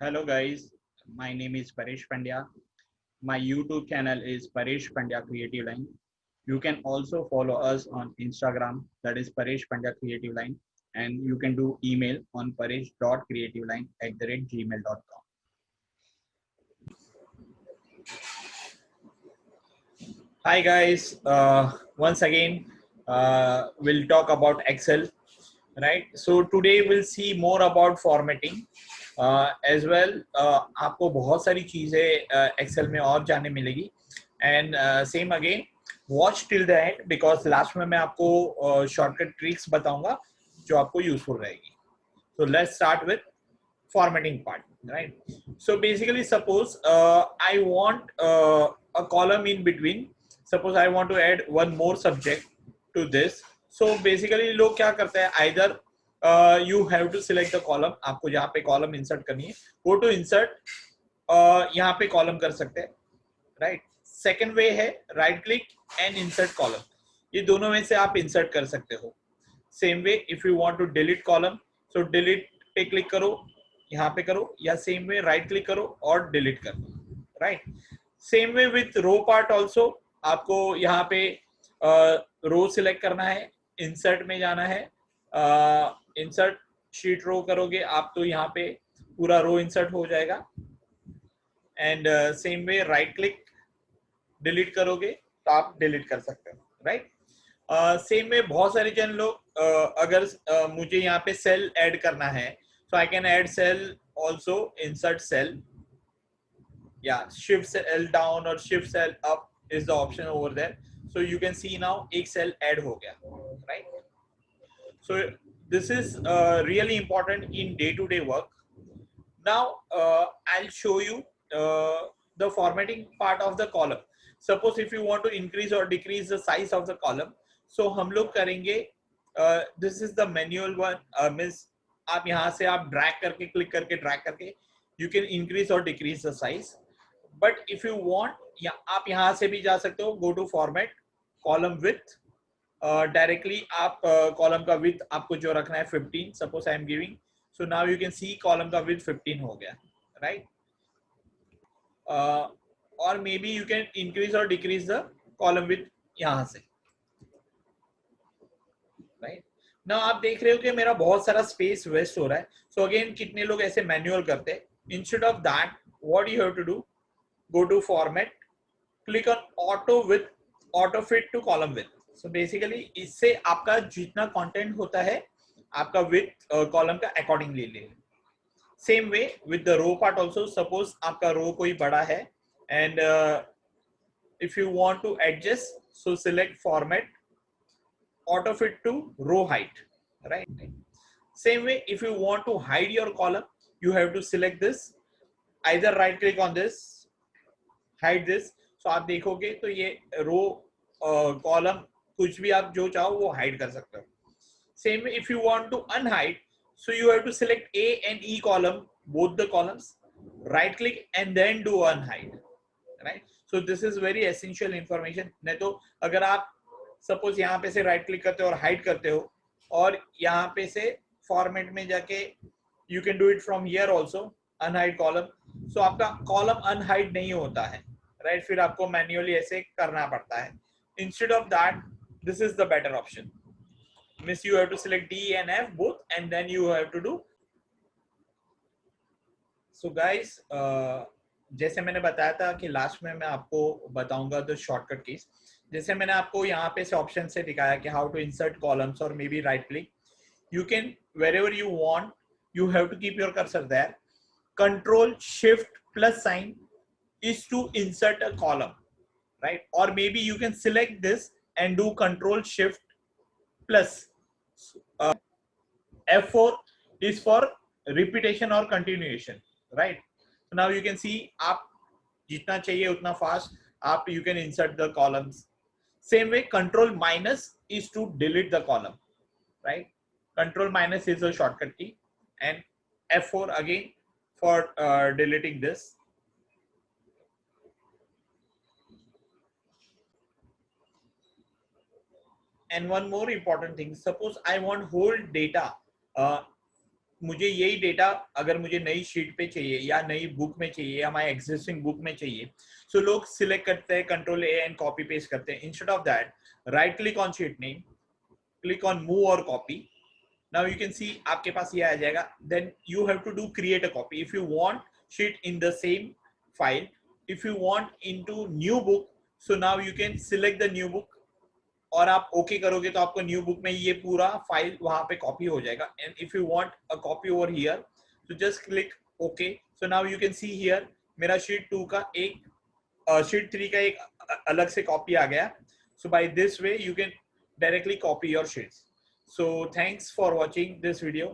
Hello guys, my name is Paresh Pandya. My YouTube channel is Paresh Pandya Creative Line. You can also follow us on Instagram, that is Paresh Pandya Creative Line, and you can do email on paresh.creativeline@gmail.com. Hi guys, once again we'll talk about Excel, right? So today we'll see more about formatting as well. आपको बहुत सारी चीजें Excel में और जानने मिलेगी and same again watch till the end because last में मैं आपको shortcut tricks बताऊंगा जो आपको useful रहेगी. So let's start with formatting part, right? So basically suppose I want a column in between. Suppose I want to add one more subject to this. So basically लोग क्या करते हैं, either you have to select the column, आपको जहाँ पे column insert करनी है go to insert, यहाँ पे column कर सकते हैं, right? Second way है right click and insert column. ये दोनों में से आप insert कर सकते हो. Same way if you want to delete column, so delete पे click करो, यहाँ पे करो, या सेम वे राइट क्लिक करो और डिलीट कर दो, right. Same way with row part also, आपको यहाँ पे रो सिलेक्ट करना है, इंसर्ट में जाना है, इंसर्ट शीट रो करोगे आप तो यहाँ पे पूरा रो इंसर्ट हो जाएगा. And same way right click delete करोगे तो आप डिलीट कर सकते हो, राइट. सेम में बहुत सारे जन लोग अगर मुझे यहाँ पे सेल ऐड करना है, so I can add cell also, insert cell, yeah, shift cell down or shift cell up is the option over there. So you can see now एक cell add हो गया, right? So this is really important in day-to-day work. Now I'll show you the formatting part of the column. Suppose if you want to increase or decrease the size of the column, so हम लोग करेंगे, this is the manual one, means आप यहाँ से आप drag करके click करके drag करके you can increase or decrease the size. But if you want, या आप यहाँ से भी जा सकते हो, go to format column width, directly आप column का width आपको जो रखना है 15, suppose I am giving, so now you can see column का width 15 हो गया, right? Or maybe you can increase or decrease the column width यहाँ से, right? ना आप देख रहे हो कि मेरा बहुत सारा स्पेस वेस्ट हो रहा है. सो अगेन कितने लोग ऐसे मैनुअल करते हैं. Instead of that what you have to do, go to format, click on auto with auto fit to column width. So basically इससे आपका जितना कंटेंट होता है आपका विथ कॉलम का अकॉर्डिंगली ले. Same way with the row part also, suppose आपका row कोई बड़ा है and if you want to adjust, so select format auto fit to row height, right? Same way if you want to hide your column, you have to select this, either right click on this, hide this. So आप देखोगे तो ये row column कुछ भी आप जो चाहो वो हाइड कर सकते हो. Same way if you want to unhide, so you have to select A and E column, both the columns, right click and then do unhide, right? So this is very essential information. नहीं तो अगर आप suppose यहाँ पे से right click करते हो और हाइड करते हो और यहाँ पे से फॉर्मेट में जाके you can do it from here also, unhide column, so आपका कॉलम अनहाइड नहीं होता है, राइट? फिर आपको मैन्युअली ऐसे करना पड़ता है. Instead of that this is the better option, means you have to select D and F both and then you have to do. So guys, जैसे मैंने बताया था कि लास्ट में मैं आपको बताऊंगा द शॉर्टकट कीज. जैसे मैंने आपको यहाँ पे से ऑप्शन से दिखाया कि हाउ टू इंसर्ट कॉलम्स और may be right click, you can wherever you want, you have to keep your cursor there. Control Shift plus sign is to insert a column, right? Or maybe you can select this and do Control Shift plus. F4 is for repetition or continuation, right? So now you can see आप जितना चाहिए उतना fast आप you can insert the columns. Same way Control minus is to delete the column, right? Control minus is a shortcut key and F4 again for deleting this. And one more important thing, suppose I want whole data मुझे यही data अगर मुझे नई sheet पे चाहिए या नई book में चाहिए या हमारे एग्जिस्टिंग बुक में चाहिए, सो लोग सिलेक्ट करते हैं control A and copy paste करते हैं. Instead of that, right click on sheet name, click on move और copy. Now you can see आपके पास ये आ जाएगा. Then you have to do create a copy if you want sheet in the same file. If you want into new book, so now you can select the new book और आप okay करोगे तो आपको new book में ये पूरा file वहां पे कॉपी हो जाएगा. And if you want a copy over here, तो just click okay. So now you can see here मेरा शीट 2 का एक शीट 3 का एक अलग से कॉपी आ गया. So by this way you can directly copy your sheets. So thanks for watching this video.